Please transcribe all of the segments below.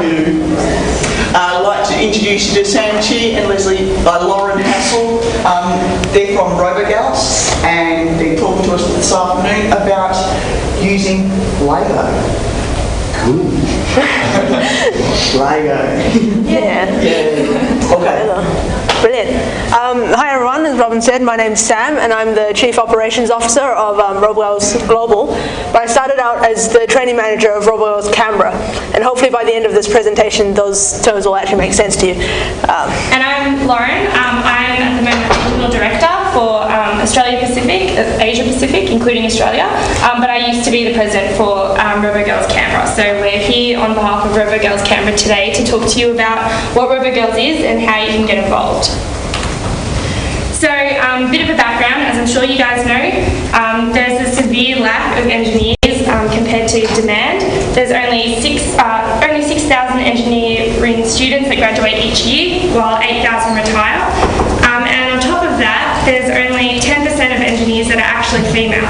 who I'd like to introduce you to Sam Chi and Lauren Hassel. They're from Robogals, and they're talking to us this afternoon about using Lego. Cool. Lego. Yeah. Okay. Brilliant. Hi everyone, as Robin said, my name's Sam and I'm the Chief Operations Officer of Robogals Global. But I started out as the training manager of Robogals Canberra, and hopefully by the end of this presentation those terms will actually make sense to you. And I'm Lauren. I'm at the moment Technical Director for Australia Pacific, Asia Pacific, including Australia, but I used to be the President for Robogals Canberra. So we're here on behalf of Robogals Canberra today to talk to you about what Robogals is and how you can get involved. So, a bit of a background, as I'm sure you guys know, there's a severe lack of engineers compared to demand. There's only 6,000 engineering students that graduate each year, while 8,000 retire. And on top of that, there's only 10% of engineers that are actually female.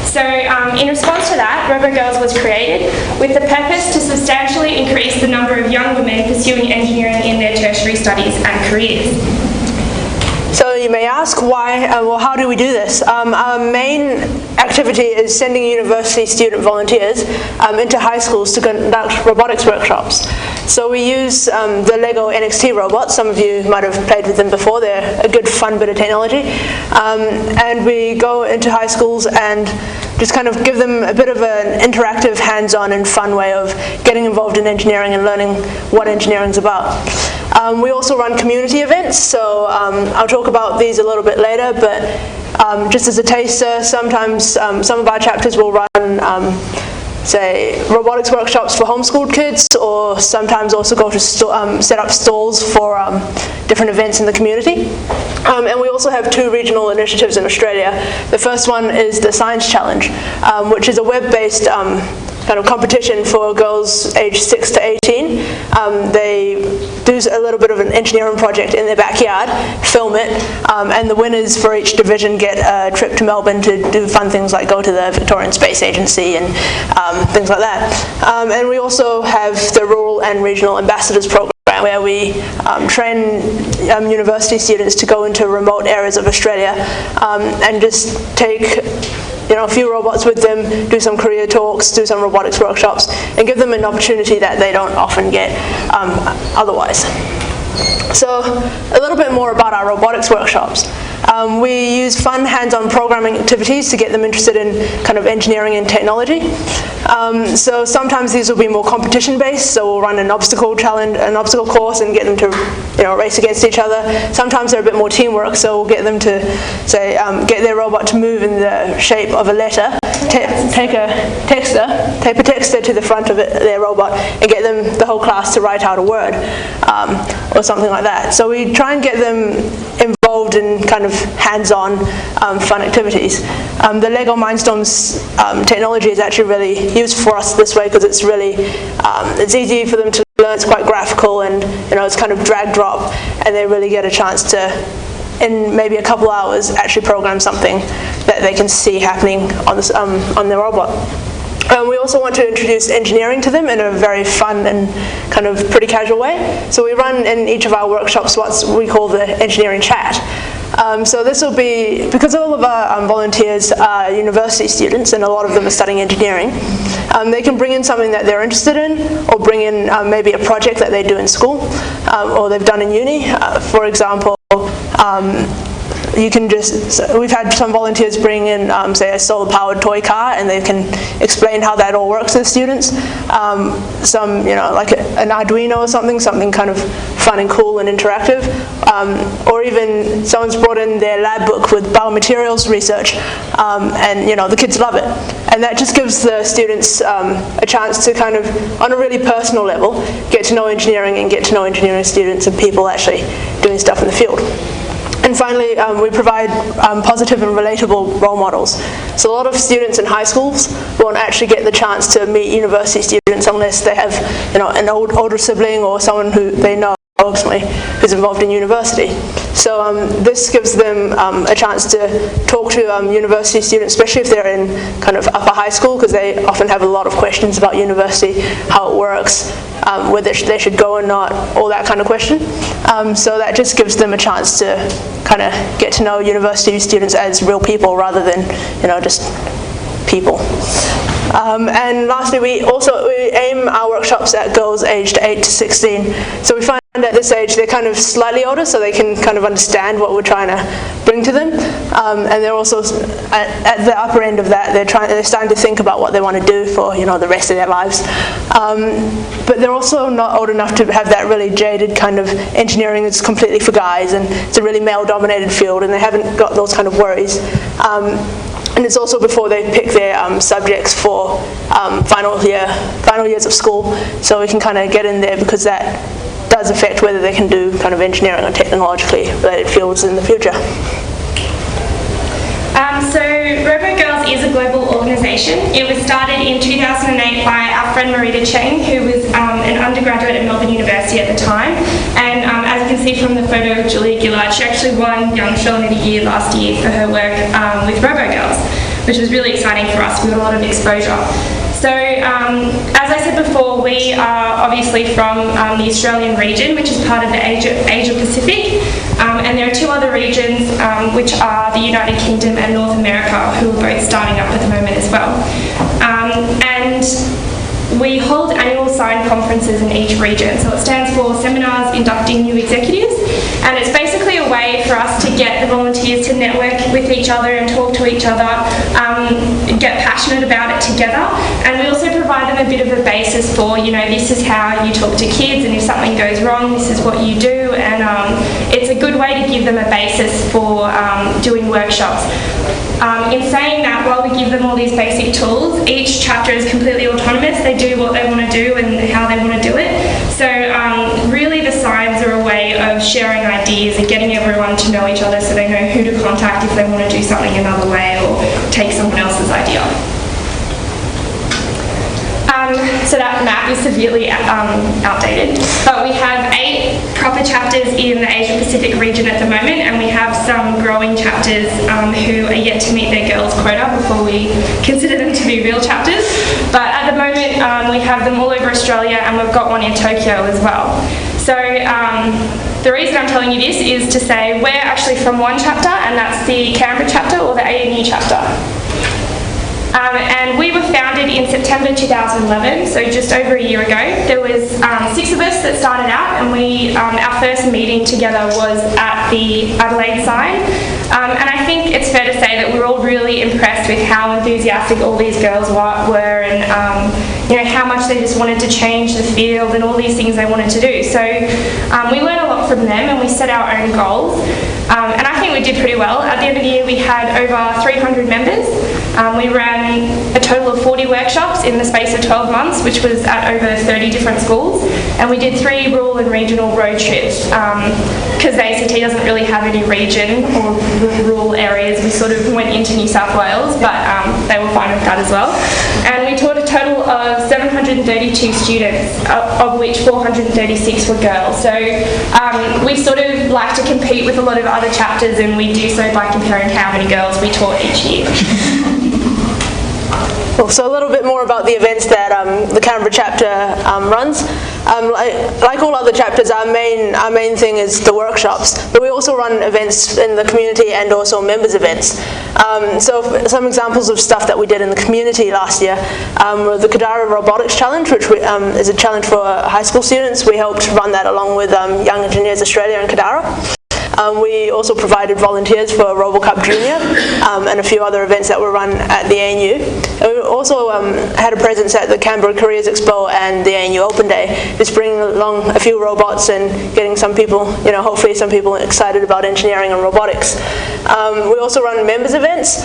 So in response to that, Robogals was created with the purpose to substantially increase the number of young women pursuing engineering in their tertiary studies and careers. So you may ask why, well how do we do this? Our main activity is sending university student volunteers into high schools to conduct robotics workshops. So we use the Lego NXT robots. Some of you might have played with them before. They're a good fun bit of technology. And we go into high schools and just kind of give them a bit of an interactive, hands-on and fun way of getting involved in engineering and learning what engineering is about. We also run community events, so I'll talk about these a little bit later, but just as a taster, sometimes some of our chapters will run say robotics workshops for homeschooled kids, or sometimes also go to set up stalls for different events in the community. And we also have two regional initiatives in Australia. The first one is the Science Challenge, which is a web-based kind of competition for girls aged 6 to 18. They do a little bit of an engineering project in their backyard, film it, and the winners for each division get a trip to Melbourne to do fun things like go to the Victorian Space Agency and things like that. And we also have the Rural and Regional Ambassadors Program, where we train university students to go into remote areas of Australia and just take a few robots with them, do some career talks, do some robotics workshops, and give them an opportunity that they don't often get otherwise. So a little bit more about our robotics workshops. We use fun hands-on programming activities to get them interested in kind of engineering and technology. So sometimes these will be more competition-based, so we'll run an obstacle challenge, an obstacle course, and get them to race against each other. Sometimes they're a bit more teamwork, so we'll get them to say get their robot to move in the shape of a letter, tape a texter to the front of their robot, and get them the whole class to write out a word or something like that. So we try and get them involved in kind of hands-on fun activities. The Lego Mindstorms technology is actually really useful for us this way because it's really it's easy for them to learn. It's quite graphical, and it's kind of drag drop, and they really get a chance to, in maybe a couple hours, actually program something that they can see happening on their robot. We also want to introduce engineering to them in a very fun and kind of pretty casual way. So we run in each of our workshops what we call the engineering chat. So this will be, because all of our volunteers are university students and a lot of them are studying engineering, they can bring in something that they're interested in, or bring in maybe a project that they do in school or they've done in uni. For example, we've had some volunteers bring in, say, a solar-powered toy car, and they can explain how that all works to the students. Like an Arduino or something kind of fun and cool and interactive. Or even someone's brought in their lab book with biomaterials research, and the kids love it. And that just gives the students a chance to kind of, on a really personal level, get to know engineering and get to know engineering students and people actually doing stuff in the field. And finally, we provide positive and relatable role models. So a lot of students in high schools won't actually get the chance to meet university students unless they have, an older sibling or someone who they know approximately who's involved in university. So this gives them a chance to talk to university students, especially if they're in kind of upper high school, because they often have a lot of questions about university, how it works, whether they should go or not, all that kind of question. So that just gives them a chance to kind of get to know university students as real people rather than, just people. And lastly, we aim our workshops at girls aged 8 to 16. So we find at this age they're kind of slightly older, so they can kind of understand what we're trying to bring to them. And they're also at the upper end of that. They're starting to think about what they want to do for the rest of their lives. But they're also not old enough to have that really jaded kind of engineering is completely for guys, and it's a really male-dominated field, and they haven't got those kind of worries. And it's also before they pick their subjects for final years of school, so we can kind of get in there, because that does affect whether they can do kind of engineering or technologically related fields in the future. So Robogals is a global organisation. It was started in 2008 by our friend Marita Cheng, who was an undergraduate at Melbourne University at the time. And as you can see from the photo of Julia Gillard, she actually won Young Australian of the Year last year for her work with Robogals, which was really exciting for us. We got a lot of exposure. So, as I said before, we are obviously from the Australian region, which is part of the Asia Pacific, and there are two other regions, which are the United Kingdom and North America, who are both starting up at the moment as well. And we hold annual sign conferences in each region. So it stands for Seminars Inducting New Executives, and it's basically a way for us to get the volunteers to network with each other and talk to each other, get passionate about it together, and we also provide them a bit of a basis for, this is how you talk to kids, and if something goes wrong, this is what you do, and it's a good way to give them a basis for doing workshops. In saying that, while we give them all these basic tools, each chapter is completely autonomous. They do what they want to do and how they want to do it. So really the signs are a way of sharing ideas and getting everyone to know each other, so they know who to contact if they want to do something another way or take someone else's idea. So that map is severely outdated, but we have 8 proper chapters in the Asia Pacific region at the moment, and we have some growing chapters who are yet to meet their girls' quota before we consider them to be real chapters. But at the moment we have them all over Australia, and we've got one in Tokyo as well. So the reason I'm telling you this is to say we're actually from one chapter, and that's the Canberra chapter or the ANU chapter. And we were founded in September 2011, so just over a year ago. There was 6 of us that started out, and our first meeting together was at the Adelaide sign. And I think it's fair to say that we're all really impressed with how enthusiastic all these girls were, and how much they just wanted to change the field and all these things they wanted to do. So we learned a lot from them, and we set our own goals. And I think we did pretty well. At the end of the year, we had over 300 members. We ran a total of 40 workshops in the space of 12 months, which was at over 30 different schools. And we did 3 rural and regional road trips. Because the ACT doesn't really have any region or rural areas, we sort of went into New South Wales, but they were fine with that as well. And we taught a total of 732 students, of which 436 were girls. So we sort of like to compete with a lot of other chapters, and we do so by comparing how many girls we taught each year. So a little bit more about the events that the Canberra chapter runs. Like all other chapters, our main thing is the workshops, but we also run events in the community and also members events. So some examples of stuff that we did in the community last year were the Kadara Robotics Challenge, which is a challenge for high school students. We helped run that along with Young Engineers Australia and Kadara. We also provided volunteers for RoboCup Junior and a few other events that were run at the ANU. And we also had a presence at the Canberra Careers Expo and the ANU Open Day, just bringing along a few robots and getting some people, hopefully some people excited about engineering and robotics. We also run members events.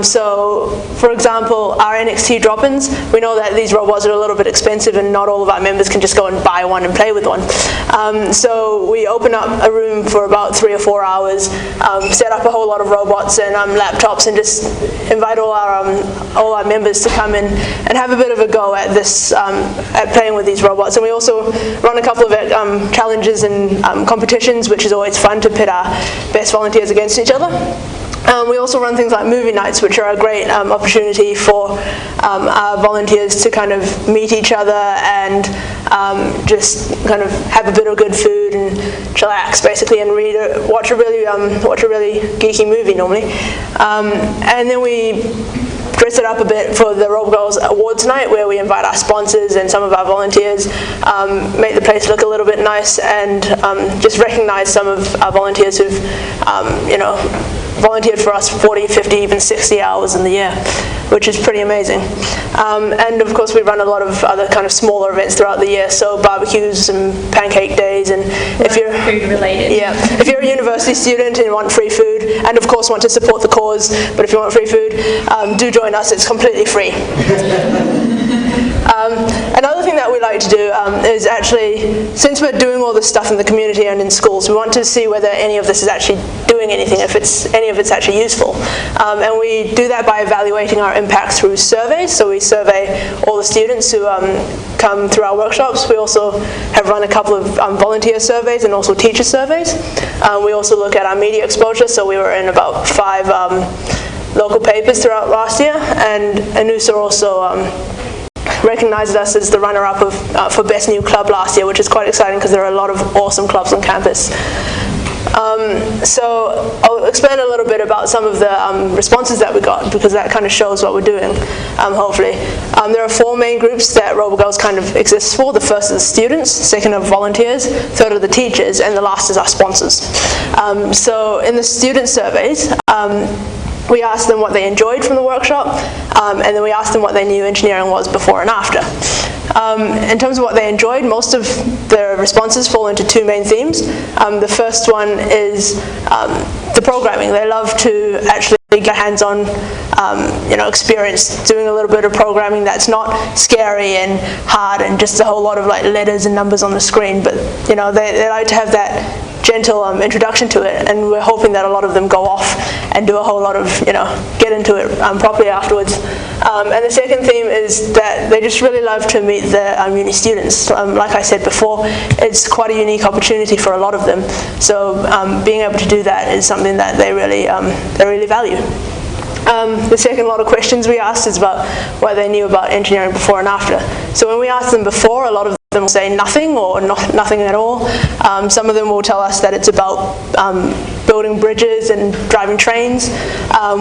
So, for example, our NXT drop-ins, we know that these robots are a little bit expensive and not all of our members can just go and buy one and play with one. So we open up a room for about 3 3 or 4 hours, set up a whole lot of robots and laptops, and just invite all our members to come in and have a bit of a go at this, at playing with these robots. And we also run a couple of challenges and competitions, which is always fun to pit our best volunteers against each other. We also run things like movie nights, which are a great opportunity for our volunteers to kind of meet each other and just kind of have a bit of good food and chillax, basically, and watch a really geeky movie normally. And then we dress it up a bit for the Robogals Awards night, where we invite our sponsors and some of our volunteers, make the place look a little bit nice, and just recognise some of our volunteers who've, volunteered for us 40, 50, even 60 hours in the year, which is pretty amazing. And of course we run a lot of other kind of smaller events throughout the year, so barbecues and pancake days, and if you're food related. Yeah, if you're a university student and you want free food, and of course want to support the cause, but if you want free food, do join us, it's completely free. Another thing that we like to do is actually, since we're doing all this stuff in the community and in schools, we want to see whether any of this is actually doing anything, if any of it's actually useful. And we do that by evaluating our impact through surveys. So we survey all the students who come through our workshops. We also have run a couple of volunteer surveys and also teacher surveys. We also look at our media exposure, so we were in about 5 local papers throughout last year, and ANUSA also recognised us as the runner-up for Best New Club last year, which is quite exciting because there are a lot of awesome clubs on campus. So I'll explain a little bit about some of the responses that we got, because that kind of shows what we're doing, hopefully. There are 4 main groups that Robogals kind of exists for. The first is students, second are volunteers, third are the teachers, and the last is our sponsors. So in the student surveys, we asked them what they enjoyed from the workshop, and then we asked them what they knew engineering was before and after. In terms of what they enjoyed, most of their responses fall into 2 main themes. The first one is the programming. They love to actually get hands-on experience doing a little bit of programming that's not scary and hard and just a whole lot of like letters and numbers on the screen, but they like to have that gentle introduction to it, and we're hoping that a lot of them go off and do a whole lot of, get into it properly afterwards. And the second theme is that they just really love to meet the uni students. Like I said before, it's quite a unique opportunity for a lot of them, so being able to do that is something that they really value. The second lot of questions we asked is about what they knew about engineering before and after. So when we asked them before, a lot of them will say nothing or nothing at all. Some of them will tell us that it's about building bridges and driving trains.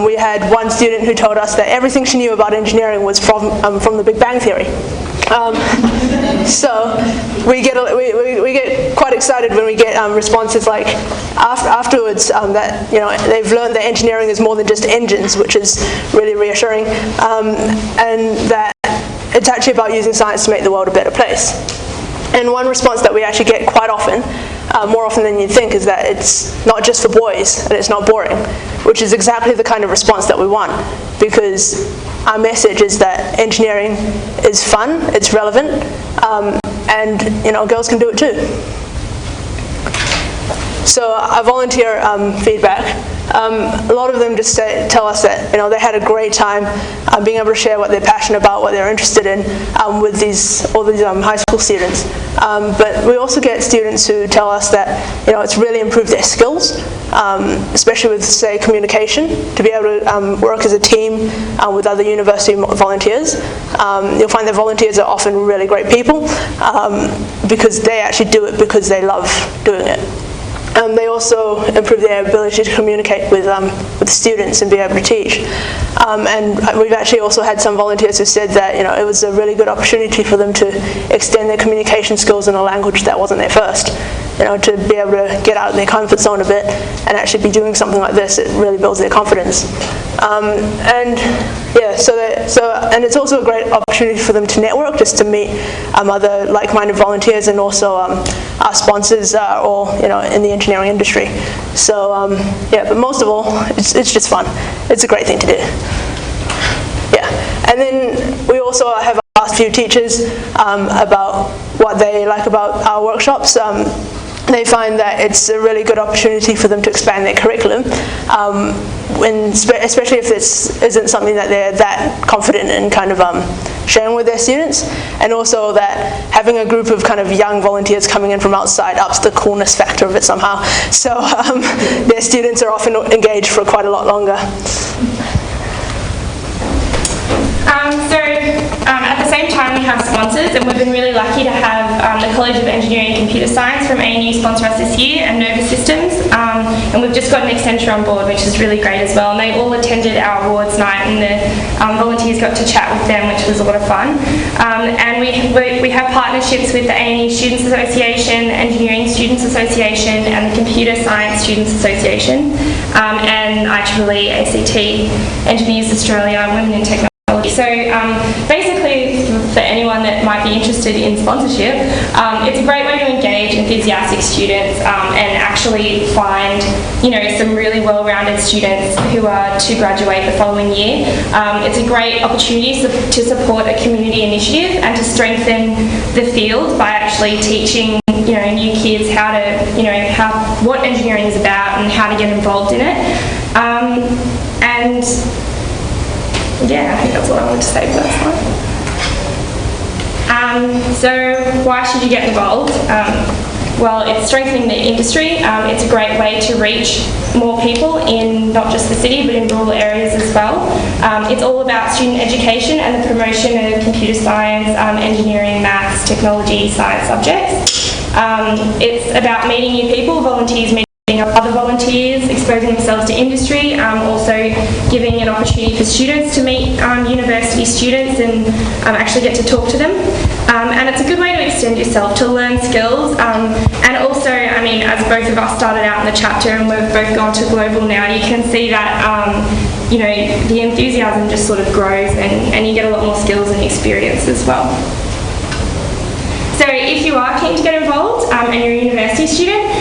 We had one student who told us that everything she knew about engineering was from the Big Bang Theory. So we get quite excited when we get responses like afterwards that they've learned that engineering is more than just engines, which is really reassuring, and that it's actually about using science to make the world a better place. And one response that we actually get quite often, more often than you'd think, is that it's not just for boys and it's not boring, which is exactly the kind of response that we want, because our message is that engineering is fun, it's relevant, and girls can do it too. So our volunteer feedback, a lot of them just tell us that they had a great time being able to share what they're passionate about, what they're interested in with all these high school students. But we also get students who tell us that it's really improved their skills, especially with, say, communication, to be able to work as a team with other university volunteers. You'll find that volunteers are often really great people because they actually do it because they love doing it. They also improve their ability to communicate with students and be able to teach. And we've actually also had some volunteers who said that it was a really good opportunity for them to extend their communication skills in a language that wasn't their first. To be able to get out of their comfort zone a bit and actually be doing something like this, it really builds their confidence. And it's also a great opportunity for them to network, just to meet other like-minded volunteers, and also our sponsors are all in the engineering industry. So but most of all, it's just fun. It's a great thing to do. Yeah, and then we also have asked a few teachers about what they like about our workshops. they find that it's a really good opportunity for them to expand their curriculum, especially if this isn't something that they're that confident in kind of sharing with their students, and also that having a group of kind of young volunteers coming in from outside ups the coolness factor of it somehow. So their students are often engaged for quite a lot longer. At the same time, we have sponsors, and we've been really lucky to have the College of Engineering and Computer Science from ANU sponsor us this year, and Nova Systems, and we've just got an extension on board, which is really great as well. And they all attended our awards night, and the volunteers got to chat with them, which was a lot of fun. And we have partnerships with the ANU Students Association, Engineering Students Association, and the Computer Science Students Association, and IEEE, ACT, Engineers Australia, Women in Technology. So basically, for anyone that might be interested in sponsorship, it's a great way to engage enthusiastic students and actually find, some really well-rounded students who are to graduate the following year. It's a great opportunity to support a community initiative and to strengthen the field by actually teaching new kids how to, what engineering is about and how to get involved in it. And yeah, I think that's all I wanted to say for that slide. So why should you get involved? Well, it's strengthening the industry. It's a great way to reach more people in not just the city but in rural areas as well. It's all about student education and the promotion of computer science, engineering, maths, technology, science subjects. It's about meeting new people, volunteers meeting other volunteers, exposing themselves to industry, also giving an opportunity for students to meet university students and actually get to talk to them. And it's a good way to extend yourself, to learn skills, and also, as both of us started out in the chapter and we've both gone to global now, you can see that the enthusiasm just sort of grows and you get a lot more skills and experience as well. So if you are keen to get involved and you're a university student,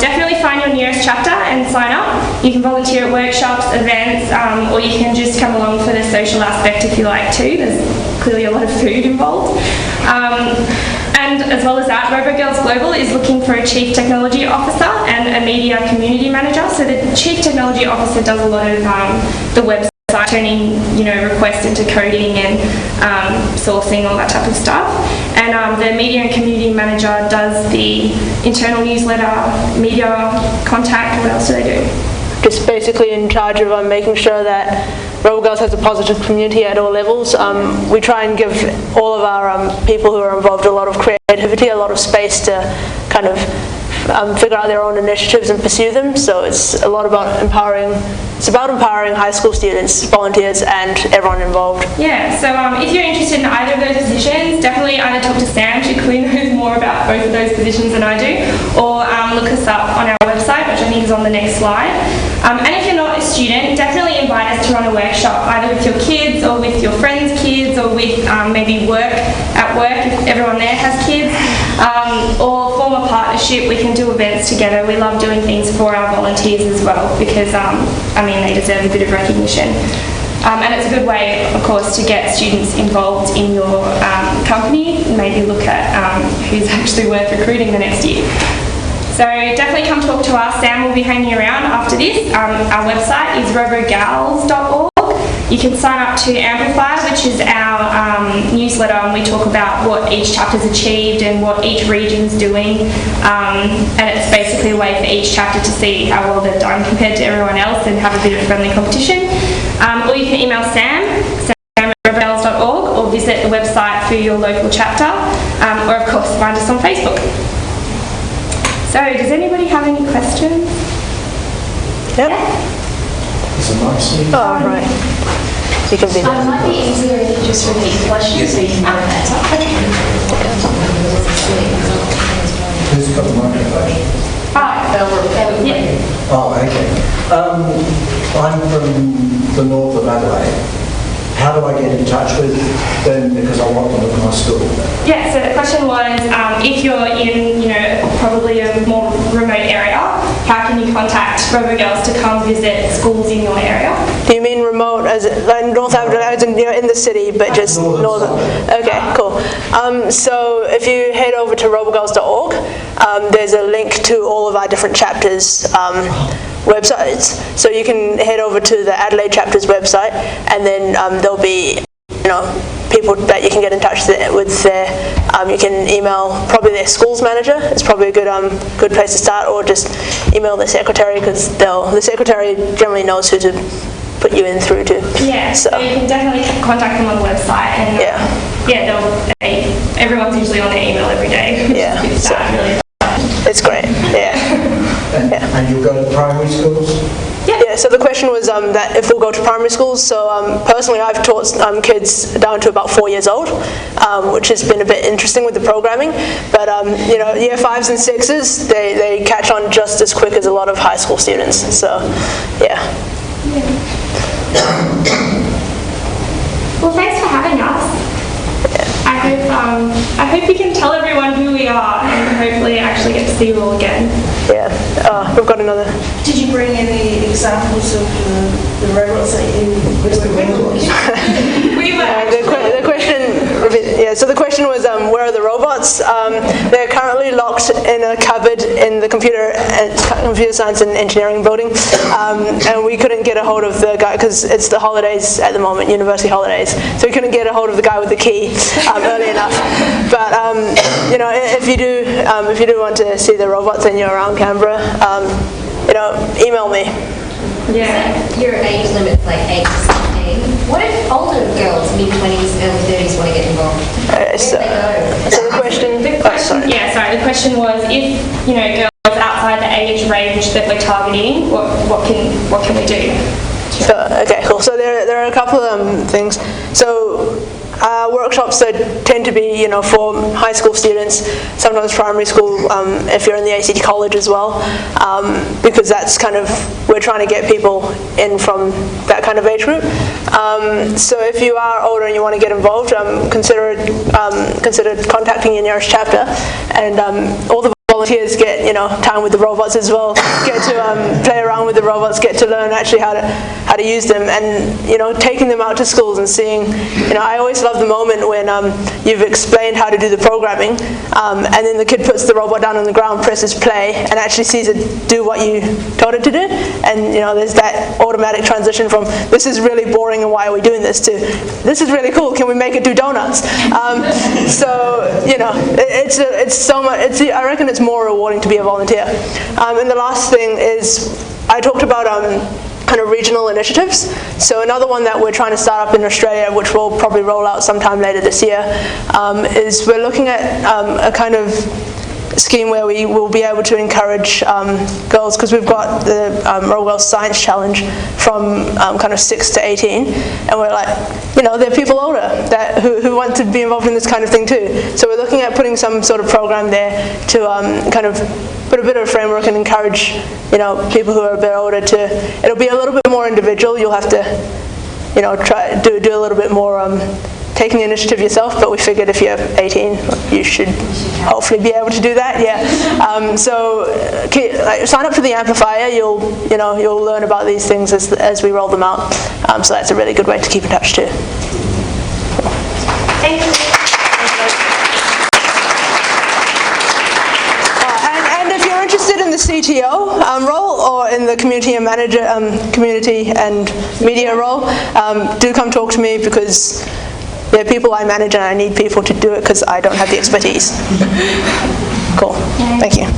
definitely find your nearest chapter and sign up. You can volunteer at workshops, events, or you can just come along for the social aspect if you like to. There's clearly a lot of food involved. And as well as that, Robogals Global is looking for a Chief Technology Officer and a Media Community Manager. So the Chief Technology Officer does a lot of the website, turning requests into coding and sourcing, all that type of stuff. And the Media and Community Manager does the internal newsletter, media contact. What else do they do? Just basically in charge of making sure that Robogals has a positive community at all levels. We try and give all of our people who are involved a lot of creativity, a lot of space to kind of figure out their own initiatives and pursue them. So it's a lot about empowering. It's about empowering high school students, volunteers, and everyone involved. Yeah. So if you're interested in either of those positions, definitely either talk to Sam. She clearly knows more about both of those positions than I do, or look us up on our website, which I think is on the next slide. And if you're not a student, definitely invite us to run a workshop, either with your kids or with your friends' kids, or with maybe work if everyone there has kids, or form a partnership. We can do events together. We love doing things for our volunteers as well because, they deserve a bit of recognition. And it's a good way, of course, to get students involved in your company, maybe look at who's actually worth recruiting the next year. So definitely come talk to us. Sam will be hanging around after this. Our website is robogals.org. You can sign up to Amplify, which is our newsletter, and we talk about what each chapter's achieved and what each region's doing. And it's basically a way for each chapter to see how well they've done compared to everyone else and have a bit of friendly competition. Or you can email Sam at robogals.org, or visit the website for your local chapter, or of course find us on Facebook. So, does anybody have any questions? Yep. Is it nice? Oh, right. So you can be It might be easier if you just repeat the question so you can get an answer. Who's got the microphone? Yeah. Oh, okay. I'm from the north of Adelaide. How do I get in touch with them because I want them at my school? Yeah, so the question was, if you're in, probably a more remote area, how can you contact Robogals to come visit schools in your area? Do you mean remote, as like North Adelaide, as in the city, but just northern? Okay, cool. So if you head over to robogals.org, there's a link to all of our different chapters websites. So you can head over to the Adelaide chapter's website, and then there'll be people that you can get in touch with there. You can email probably their schools manager. It's probably a good place to start, or just email the secretary, because the secretary generally knows who to put you in through to. Yeah, so you can definitely contact them on the website, and everyone's usually on their email every day. Yeah, so really. It's great. Yeah. And you'll go to primary schools? Yeah, so the question was that if we'll go to primary schools. So personally, I've taught kids down to about 4 years old, which has been a bit interesting with the programming. But year 5s and 6s, they catch on just as quick as a lot of high school students. So, yeah. Well, thanks for having us. I hope you can tell everyone who we are, and hopefully actually get to see you all again. Yeah. We've got another. Did you bring any examples of the robots that you were with? We were The question. Yeah. So the question was, where are the robots? They're currently locked in a cupboard in the computer science and engineering building, and we couldn't get a hold of the guy because it's the holidays at the moment, university holidays. So we couldn't get a hold of the guy with the key early enough. But if you do want to see the robots and you're around Canberra, email me. Yeah. Your age limit's like 8 to 16. What if older girls, mid-20s, early 30s, want to get involved? Where do they go? So the question. The question was, if girls outside the age range that we're targeting, what can we do? So, okay, cool. So there are a couple of things. So workshops that tend to be, for high school students, sometimes primary school, if you're in the ACT college as well, because that's we're trying to get people in from that kind of age group. So if you are older and you want to get involved, consider contacting your nearest chapter, and all the volunteers get time with the robots as well, get to play around with the robots, get to learn actually how to use them, and taking them out to schools and seeing, I always love the moment when you've explained how to do the programming, and then the kid puts the robot down on the ground, presses play, and actually sees it do what you told it to do, and there's that automatic transition from this is really boring and why are we doing this to this is really cool, can we make it do donuts? It's so much. I reckon it's more rewarding to be a volunteer. And the last thing is, I talked about kind of regional initiatives. So another one that we're trying to start up in Australia, which we'll probably roll out sometime later this year, is we're looking at a kind of scheme where we will be able to encourage girls, because we've got the Robogals Science Challenge from kind of 6 to 18, and we're like, there are people older who want to be involved in this kind of thing too. So we're looking at putting some sort of program there to kind of put a bit of a framework and encourage people who are a bit older to. It'll be a little bit more individual. You'll have to try do a little bit more taking the initiative yourself, but we figured if you're 18, you should hopefully be able to do that. Yeah. Sign up for the amplifier. You'll learn about these things as we roll them out. So that's a really good way to keep in touch too. Thank you. And if you're interested in the CTO role or in the community and manager, community and media role, do come talk to me, because there are people I manage and I need people to do it because I don't have the expertise. Cool. Thank you.